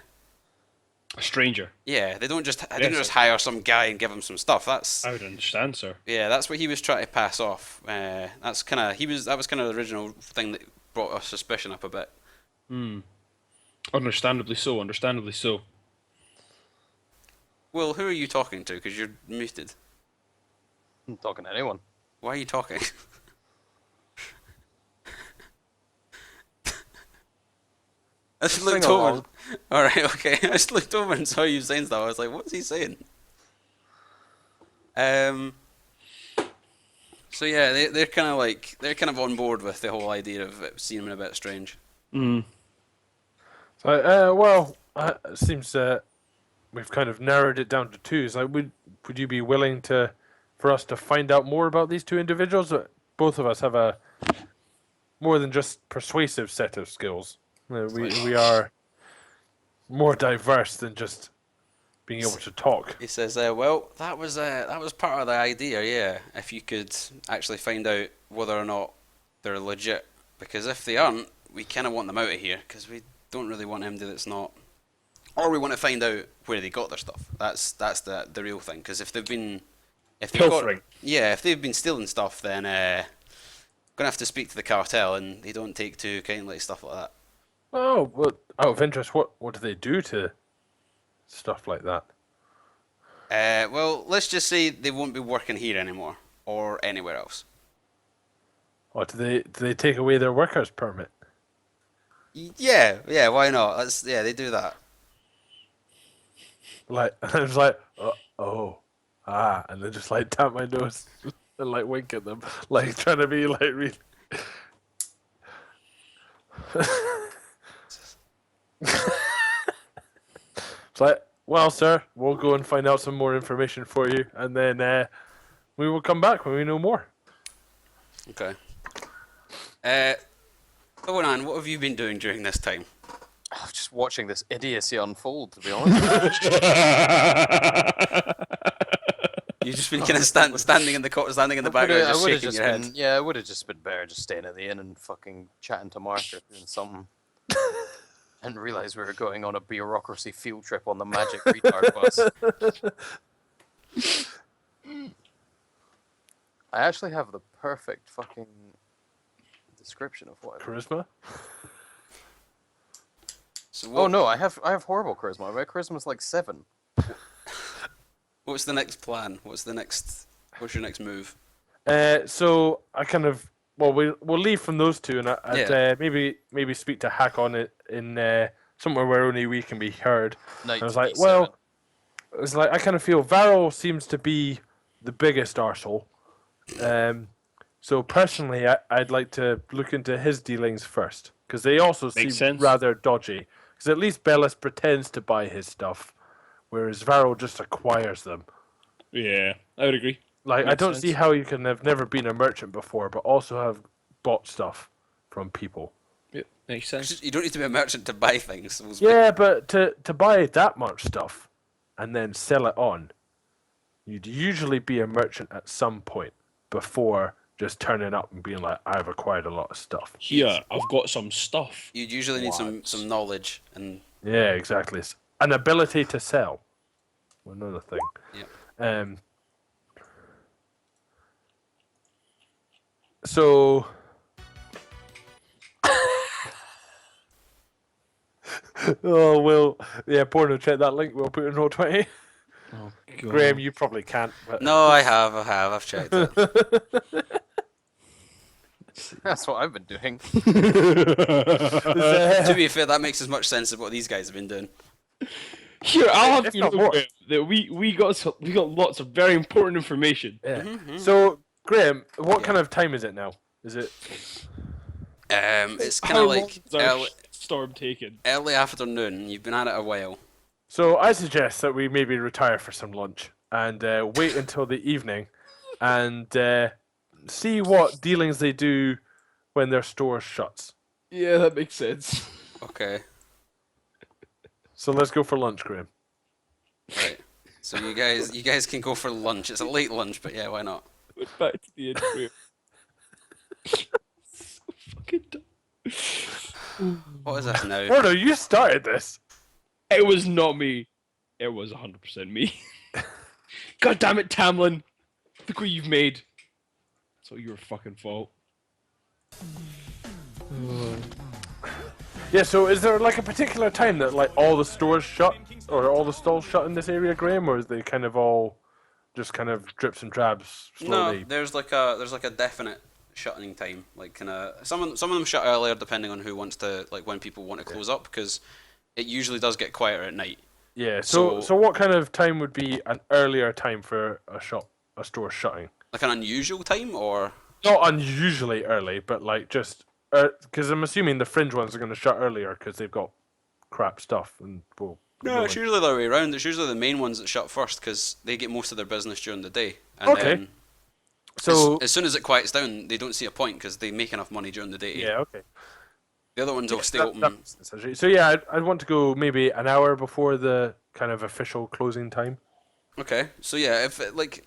stranger. Yeah, they don't Yes, just hire some guy and give him some stuff. That's I would understand, sir. yeah, that's what he was trying to pass off. That's kind of that was kind of the original thing that brought our suspicion up a bit. Hmm. Understandably so. Understandably so. Will, who are you talking to? Because you're muted. I'm talking to anyone. Why are you talking? I just looked Sing over. along. All right, okay. I just looked over and saw you saying stuff. I was like, "What's he saying?" So yeah, they're kind of like they're kind of on board with the whole idea of it seeming a bit strange. Hmm. So, it seems we've kind of narrowed it down to two. It's like, would you be willing for us to find out more about these two individuals? Both of us have a more than just persuasive set of skills. We are more diverse than just being able to talk. He says, "Well, that was part of the idea, yeah. If you could actually find out whether or not they're legit, because if they aren't, we kind of want them out of here because we don't really want anybody that's not, or we want to find out where they got their stuff. That's the real thing. Because if they've been, if they've got, Pilfering. yeah, if they've been stealing stuff, then gonna have to speak to the cartel, and they don't take too kindly stuff like that. Oh, well, out of interest, what do they do to stuff like that? Well, let's just say they won't be working here anymore or anywhere else. Or do they take away their workers permit? Yeah, yeah, why not? Yeah, they do that. Like, I was like, and then just like tap my nose and like wink at them, like trying to be like really. It's like, well, sir, we'll go and find out some more information for you, and then we will come back when we know more. Okay. Onan, what have you been doing during this time? I was just watching this idiocy unfold, to be honest. You've just been kind of standing in the background, just shaking your head. Yeah, it would have just been better just staying at the inn and fucking chatting to Mark or doing something. And realize we were going on a bureaucracy field trip on the magic retard bus. I actually have the perfect fucking description of what. Charisma? So Oh no, I have horrible charisma. My charisma's like 7. what's the next plan? What's your next move? So I kind of we'll leave from those two, and I'd maybe speak to Hakon in somewhere where only we can be heard. Knight I was to like, D7. well, it's like I kind of feel Varro seems to be the biggest arsehole. So personally, I'd like to look into his dealings first, because they also seem Makes sense. rather dodgy. Because at least Bellis pretends to buy his stuff, whereas Varro just acquires them. Yeah, I would agree. Like, I Makes don't sense. see how you can have never been a merchant before, but also have bought stuff from people. Yeah, makes sense. You don't need to be a merchant to buy things. Yeah, but to buy that much stuff and then sell it on, you'd usually be a merchant at some point before just turning up and being like, I've acquired a lot of stuff. Here, I've got some stuff. You'd usually need What? some knowledge and Yeah, exactly. An ability to sell. Another thing. yeah. So oh, well, yeah, porno, check that link. We'll put it in Roll20. Oh, God. Graham, you probably can't. But... No, I have. I've checked it. That's what I've been doing. To be fair, that makes as much sense as what these guys have been doing. Here, I'll have If you not know more. that we got lots of very important information. Yeah. Mm-hmm. So, Graham, what Yeah. kind of time is it now? Is it? It's kind How of long like is our storm taken? early afternoon. You've been at it a while. So I suggest that we maybe retire for some lunch and wait until the evening and see what dealings they do when their store shuts. Yeah, that makes sense. Okay, So let's go for lunch, Graham. right. So you guys can go for lunch. It's a late lunch, but yeah, why not? Back to the intro. So fucking dumb. What is this now? Oh no, you started this. It was not me. It was 100% me. God damn it, Tamlin. Look what you've made. It's all your fucking fault. Yeah, so is there like a particular time that like all the stores shut or all the stalls shut in this area, Graham, or is they kind of all just kind of drips and drabs slowly? No, there's like a definite shutting time. Like kind of some of them shut earlier depending on who wants to, like when people want to close up, because it usually does get quieter at night. Yeah, so what kind of time would be an earlier time for a store shutting? Like an unusual time, or Not unusually early, but like just because I'm assuming the fringe ones are going to shut earlier because they've got crap stuff and well. no, it's usually the other way around. It's usually the main ones that shut first because they get most of their business during the day. And Okay. then So as soon as it quiets down, they don't see a point because they make enough money during the day. yeah, okay. The other ones will stay That open. makes sense, actually. So yeah, I'd want to go maybe an hour before the kind of official closing time. Okay, so yeah, if it, like,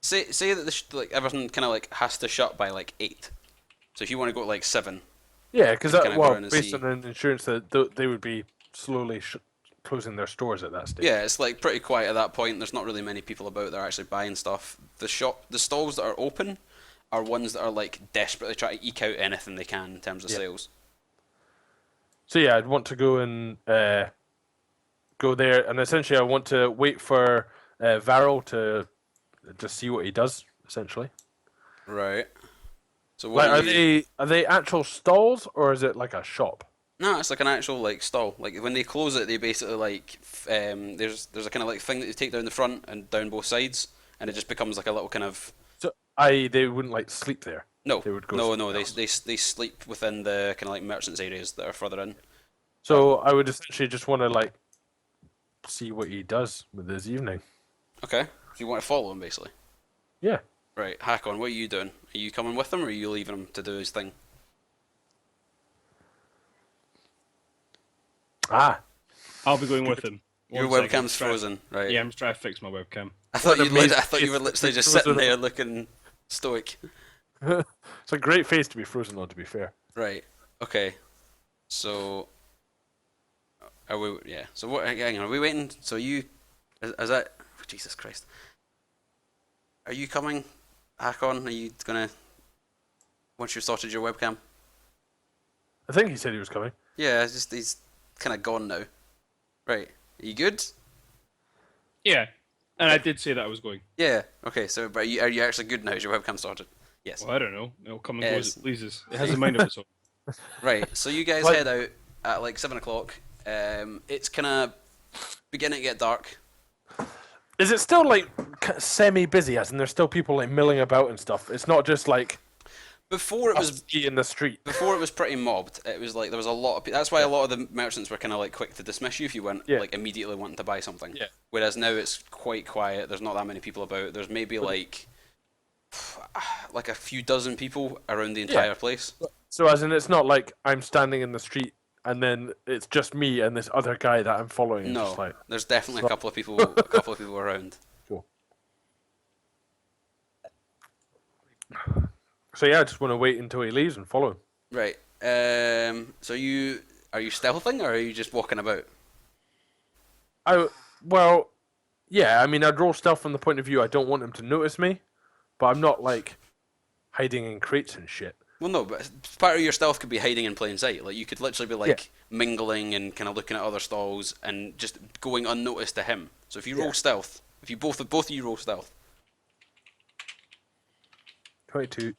say that like everything kind of like has to shut by like 8. So if you want to go at like 7, Yeah, because Can I go well, around and based see? on an insurance that they would be slowly closing their stores at that stage. yeah, it's like pretty quiet at that point. There's not really many people about that are actually buying stuff. The stalls that are open are ones that are like desperately trying to eke out anything they can in terms of Yeah. sales. So yeah, I'd want to go and go there, and essentially I want to wait for Varro to just see what he does. Essentially, Right. So what like, do you... are they actual stalls or is it like a shop? No, it's like an actual like stall. Like when they close it, they basically like there's a kind of like thing that you take down the front and down both sides, and it just becomes like a little kind of So they wouldn't like sleep there. no, They would go no, somewhere they else. they sleep within the kind of like merchants areas that are further in. So I would essentially just want to like see what he does with his evening. Okay, so you want to follow him basically. Yeah. Right, Hakon, what are you doing? Are you coming with him, or are you leaving him to do his thing? Ah. I'll be going with him. Your One second, webcam's try- frozen, right? Yeah, I'm just trying to fix my webcam. I thought What you a laid, nice I thought you were face. literally just Frozen sitting there up. looking stoic. It's a great face to be frozen on, to be fair. Right. Okay. So, are we? Yeah. So what? Hang on. Are we waiting? So you, is that? Oh, Jesus Christ. Are you coming, Hakon? Are you gonna? Once you've sorted your webcam? I think he said he was coming. Yeah. It's just he's kind of gone now. Right. Are you good? Yeah, and I did say that I was going. Yeah. Okay. So, but are you actually good now? Is your webcam sorted? Yes. Well, I don't know. It'll come and go as Yes. it pleases. It has a mind of its own. Right, so you guys What? head out at like 7 o'clock. It's kind of beginning to get dark. Is it still like semi-busy, as in there's still people like milling about and stuff? It's not just like Before it was in the street. before it was pretty mobbed. It was like there was a lot of. That's why a lot of the merchants were kind of like quick to dismiss you if you weren't like immediately wanting to buy something. Yeah. Whereas now it's quite quiet. There's not that many people about. There's maybe like a few dozen people around the entire place. So as in, it's not like I'm standing in the street and then it's just me and this other guy that I'm following. And No, just like, there's definitely a couple of people around. cool. So yeah, I just want to wait until he leaves and follow him. Right. So are you stealthing or are you just walking about? Yeah. I mean, I'd roll stealth from the point of view I don't want him to notice me, but I'm not like hiding in crates and shit. Well, no, but part of your stealth could be hiding in plain sight. Like you could literally be like mingling and kind of looking at other stalls and just going unnoticed to him. So if you roll stealth, if you both of you roll stealth. 22.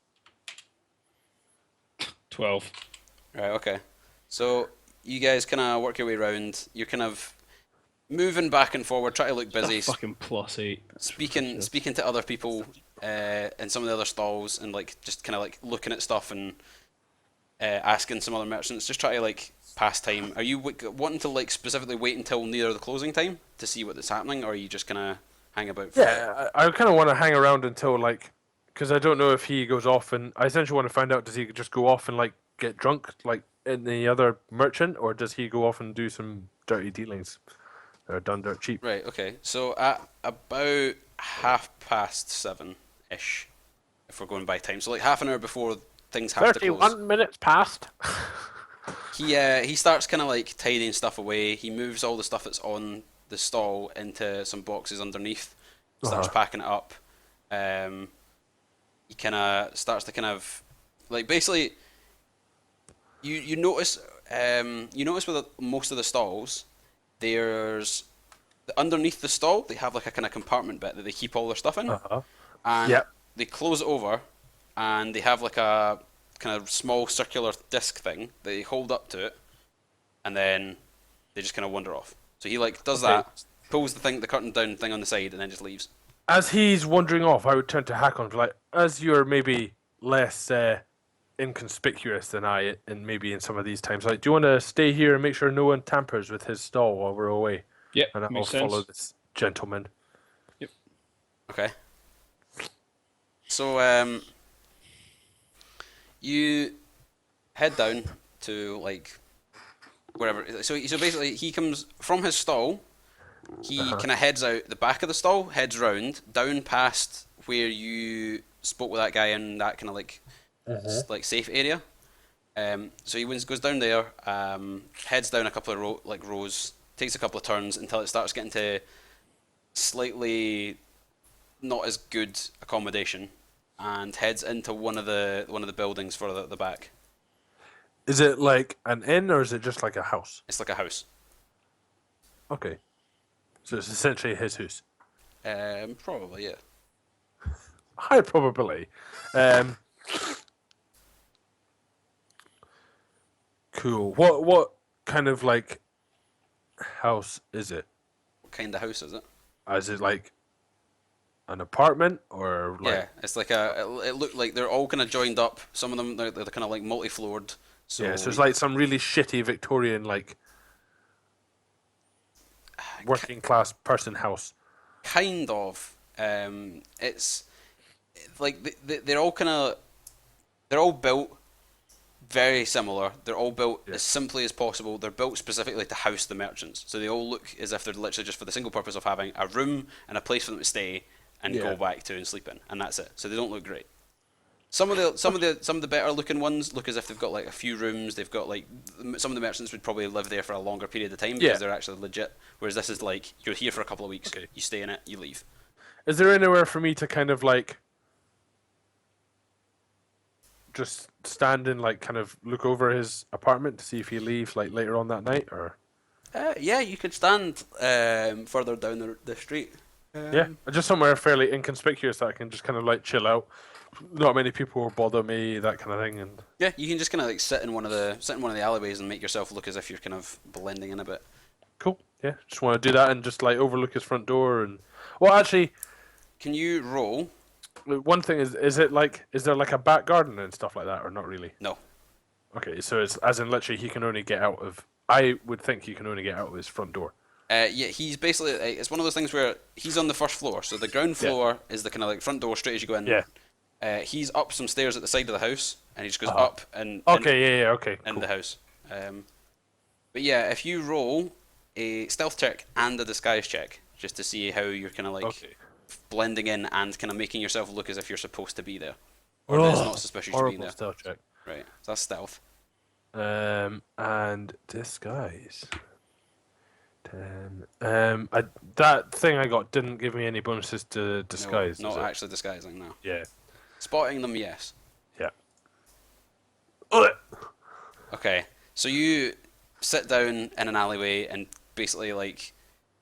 12. Right. Okay. So you guys kind of work your way around. You're kind of moving back and forward, try to look busy. Fucking +8. Speaking to other people in some of the other stalls and like just kind of like looking at stuff and asking some other merchants. Just try to like pass time. Are you wanting to like specifically wait until near the closing time to see what's happening, or are you just gonna hang about? Yeah, I kind of want to hang around until like, because I don't know if he goes off, and I essentially want to find out, does he just go off and like get drunk like in the other merchant, or does he go off and do some dirty dealings that are done dirt cheap? Right. Okay. So at about 7:30ish, if we're going by time, so like half an hour before things have to close. 31 minutes past. He starts kind of like tidying stuff away. He moves all the stuff that's on the stall into some boxes underneath. Starts packing it up. He kind of starts to kind of like basically. You notice with most of the stalls, there's underneath the stall they have like a kind of compartment bit that they keep all their stuff in, and they close it over, and they have like a kind of small circular disc thing that they hold up to it, and then they just kind of wander off. So he like does that, pulls the curtain down thing on the side, and then just leaves. As he's wandering off, I would turn to Hakon, like, as you're maybe less inconspicuous than I, and maybe in some of these times, like, do you want to stay here and make sure no one tampers with his stall while we're away? Yep, and I'll makes follow sense. this gentleman. Yep. Okay. So you head down to like wherever. So basically, he comes from his stall. He kind of heads out the back of the stall, heads round down past where you spoke with that guy in that kind of like safe area. So he goes down there, heads down a couple of rows, takes a couple of turns until it starts getting to slightly not as good accommodation, and heads into one of the buildings further at the back. Is it like an inn or is it just like a house? It's like a house. Okay. So it's essentially his house. Probably, yeah. High probability. Cool. What kind of like house is it? What kind of house is it? Is it like an apartment or like? Yeah, it's like it looked like they're all kind of joined up. Some of them they're kind of like multi-floored. So Yeah, so it's like some really shitty Victorian like working class person house. kind of. It's like they're all built very similar. They're all built as simply as possible. They're built specifically to house the merchants, so they all look as if they're literally just for the single purpose of having a room and a place for them to stay and go back to and sleep in, and that's it. So they don't look great. Some of the better looking ones look as if they've got like a few rooms. They've got like some of the merchants would probably live there for a longer period of time because they're actually legit. Whereas this is like you're here for a couple of weeks, you stay in it, you leave. Is there anywhere for me to kind of like just stand and like kind of look over his apartment to see if he leaves like later on that night, or? Yeah, you could stand further down the street. Just somewhere fairly inconspicuous that I can just kind of like chill out. Not many people will bother me, that kind of thing, and Yeah, you can just kind of like sit in one of the alleyways and make yourself look as if you're kind of blending in a bit. cool. Yeah, just want to do that and just like overlook his front door and Well, actually, Can you roll? one thing is there like a back garden and stuff like that, or not really? No. Okay, so it's as in literally he can only get out of. I would think he can only get out of his front door. Yeah, he's basically. It's one of those things where he's on the first floor, so the ground floor is the kind of like front door straight as you go in. Yeah. He's up some stairs at the side of the house, and he just goes Uh-huh. up and Okay, yeah, okay. in Cool. the house. But yeah, if you roll a stealth check and a disguise check, just to see how you're kind of like Okay. blending in and kind of making yourself look as if you're supposed to be there, or that it's not suspicious you being Horrible there. stealth check. Right, so that's stealth. And disguise. 10. That thing I got didn't give me any bonuses to disguise. No, does not it? actually disguising. No, Yeah. spotting them. Yes. Yeah. Ugh. Okay, so you sit down in an alleyway and basically like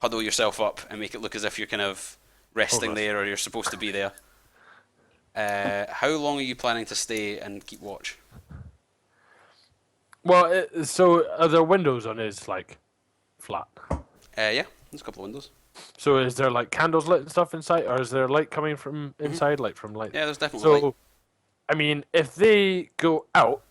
huddle yourself up and make it look as if you're kind of resting Hold on. there or you're supposed to be there. How long are you planning to stay and keep watch? Well, so are there windows on his like flat? Yeah, there's a couple of windows. So is there like candles lit and stuff inside, or is there light coming from inside, like from light? Yeah, there's definitely So, light. I mean, if they go out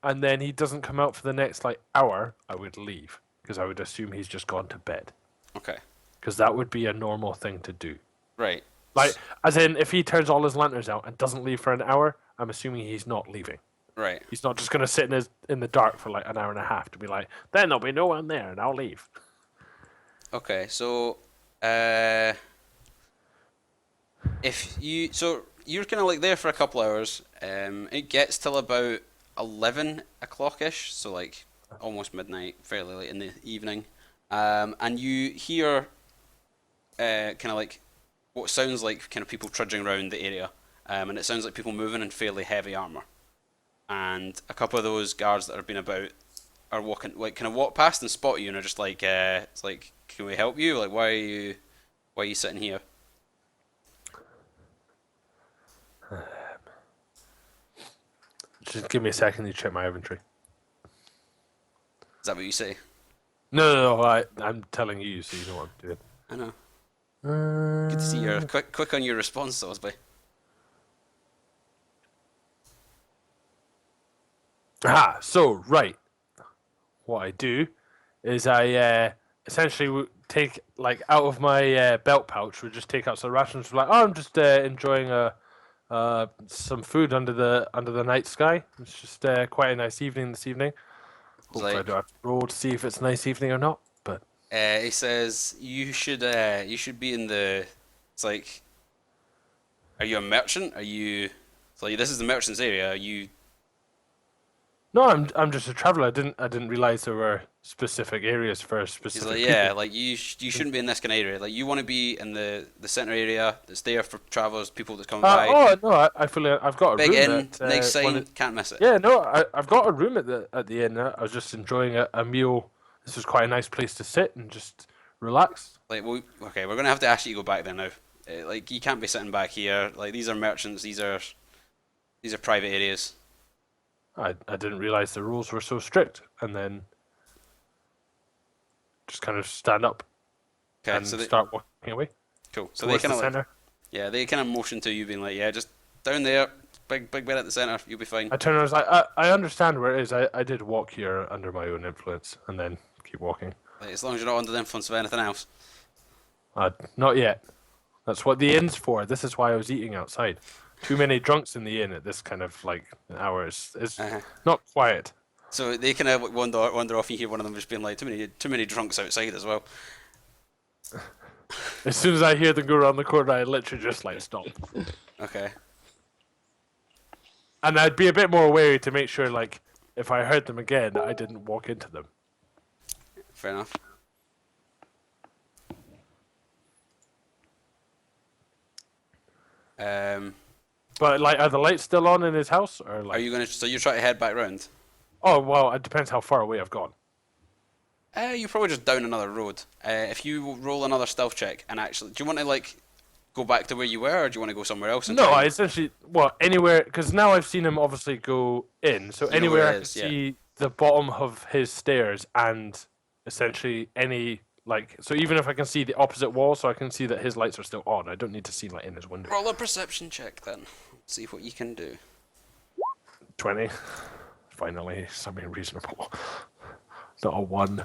and then he doesn't come out for the next like hour, I would leave because I would assume he's just gone to bed Okay, because that would be a normal thing to do. right. Like, as in, if he turns all his lanterns out and doesn't leave for an hour, I'm assuming he's not leaving. Right. He's not just gonna sit in the dark for like an hour and a half to be like, then there'll be no one there and I'll leave. Okay, so if you you're kind of like there for a couple hours. It gets till about 11 o'clock ish, so like almost midnight, fairly late in the evening. And you hear kind of like what sounds like kind of people trudging around the area, and it sounds like people moving in fairly heavy armor. And a couple of those guards that have been about are walking, like kind of walk past and spot you, and are just like, it's like, can we help you? Like, why are you sitting here? Just give me a second to check my inventory. Is that what you say? No, I'm telling you, so you know what I'm doing. I know. Good to see you're quick on your response, Osby. So right, what I do is I essentially take like out of my belt pouch, would just take out some rations. Like, oh, I'm just enjoying some food under the night sky. It's just quite a nice evening this evening. Hopefully, I Like- don't have to roll to see if it's a nice evening or not. But He says you should be in the. It's like, are you a merchant? Are you? It's like, this is the merchant's area. Are you? no, I'm just a traveler. I didn't realize there were specific areas for He's specific like, people. yeah, like you shouldn't be in this kind of area. Like, you want to be in the center area that's there for travelers, people that come by. Oh no, I've got a Big room. inn, at, nice one sign, of- can't miss it. Yeah, no, I've got a room at the inn. I was just enjoying a meal. This was quite a nice place to sit and just relax. Like, okay, we're gonna have to ask you to go back there now. Like, you can't be sitting back here. Like, these are merchants. These are private areas. I didn't realize the rules were so strict, and then just kind of stand up Okay, and so they, start walking away cool. So they towards kind the of like, center. yeah, they kind of motion to you, being like, yeah, just down there, big bed at the center. You'll be fine. I turned around. I was like, I understand where it is. I did walk here under my own influence, and then keep walking. Like, as long as you're not under the influence of anything else. Not yet. That's what the inn's for. This is why I was eating outside. Too many drunks in the inn at this kind of like hour is Uh-huh. not quiet. So they kind of wander off. You hear one of them just being like, too many drunks outside as well. As soon as I hear them go around the corner, I literally just like stop. Okay. And I'd be a bit more wary to make sure, like, if I heard them again, I didn't walk into them. Fair enough. But like, are the lights still on in his house, or like? Are you gonna? So you're trying to head back round? Oh well, it depends how far away I've gone. You're probably just down another road. If you roll another stealth check and actually, do you want to like go back to where you were, or do you want to go somewhere else? And No, try I and- essentially anywhere because now I've seen him obviously go in, so You know anywhere where I it can is, yeah. see the bottom of his stairs and essentially any Like, so even if I can see the opposite wall, so I can see that his lights are still on, I don't need to see light in his window. Roll a perception check then. See what you can do. 20. Finally, something reasonable. Not a 1.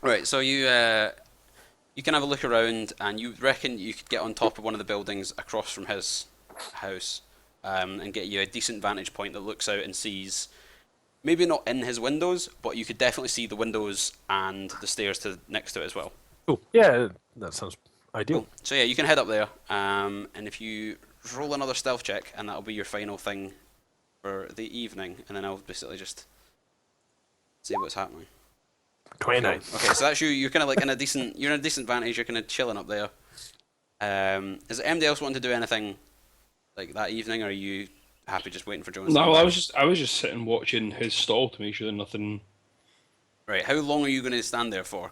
Right, so you can have a look around, and you reckon you could get on top of one of the buildings across from his house, and get you a decent vantage point that looks out and sees, maybe not in his windows, but you could definitely see the windows and the stairs to next to it as well. Cool. Yeah, that sounds ideal. Cool. So yeah, you can head up there, and if you roll another stealth check, and that'll be your final thing for the evening, and then I'll basically just see what's happening. 29. Okay, so that's you. You're kind of like in a decent. You're in a decent vantage. You're kind of chilling up there. Is there anybody else wanting to do anything like that evening, or are you happy just waiting for Jonas? No, I was just sitting watching his stall to make sure that nothing. Right. How long are you going to stand there for?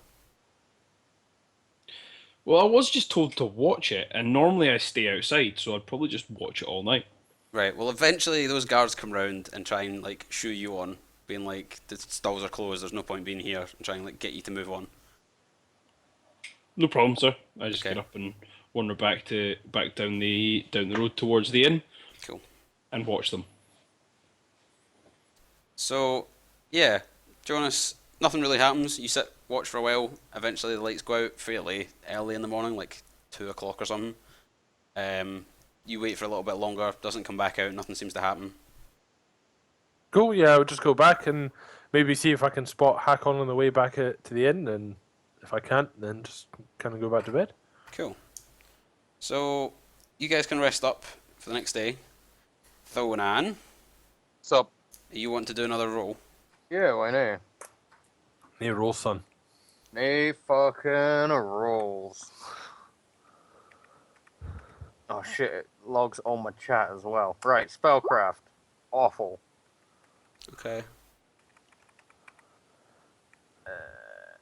Well, I was just told to watch it, and normally I stay outside, so I'd probably just watch it all night. Right. Well, eventually those guards come round and try and like shoo you on, being like the stalls are closed. There's no point being here, and try and like get you to move on. No problem, sir. I just Okay. get up and wander back down the road towards the inn Cool. and watch them. So, yeah, Jonas, nothing really happens. You sit, watch for a while. Eventually, the lights go out fairly early in the morning, like 2 o'clock or something. You wait for a little bit longer. Doesn't come back out. Nothing seems to happen. Cool, yeah, I'll just go back and maybe see if I can spot Hakon on the way back to the inn, and if I can't, then just kind of go back to bed. Cool. So, you guys can rest up for the next day. Thonan, Sup? you want to do another roll? Yeah, why not? Hey, roll, son. Nay fucking rolls. Oh shit, it logs on my chat as well. Right, spellcraft. Awful. Okay.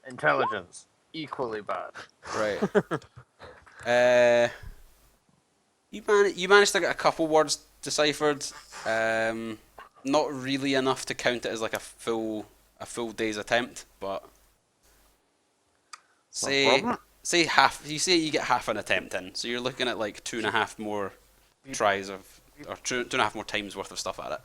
Intelligence. Equally bad. Right. You managed to get a couple words deciphered. Not really enough to count it as like a full day's attempt, but say problem. say half. You say you get half an attempt in, so you're looking at like 2.5 more tries of, or 2.5 more times worth of stuff at it.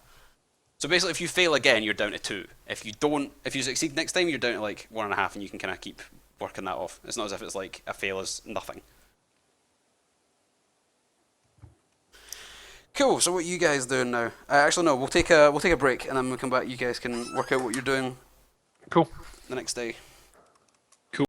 So basically, if you fail again, you're down to 2. If you succeed next time, you're down to like 1.5, and you can kind of keep working that off. It's not as if it's like a fail is nothing. Cool. So what are you guys doing now? Actually, no. We'll take a break, and then we'll come back. You guys can work out what you're doing Cool. the next day.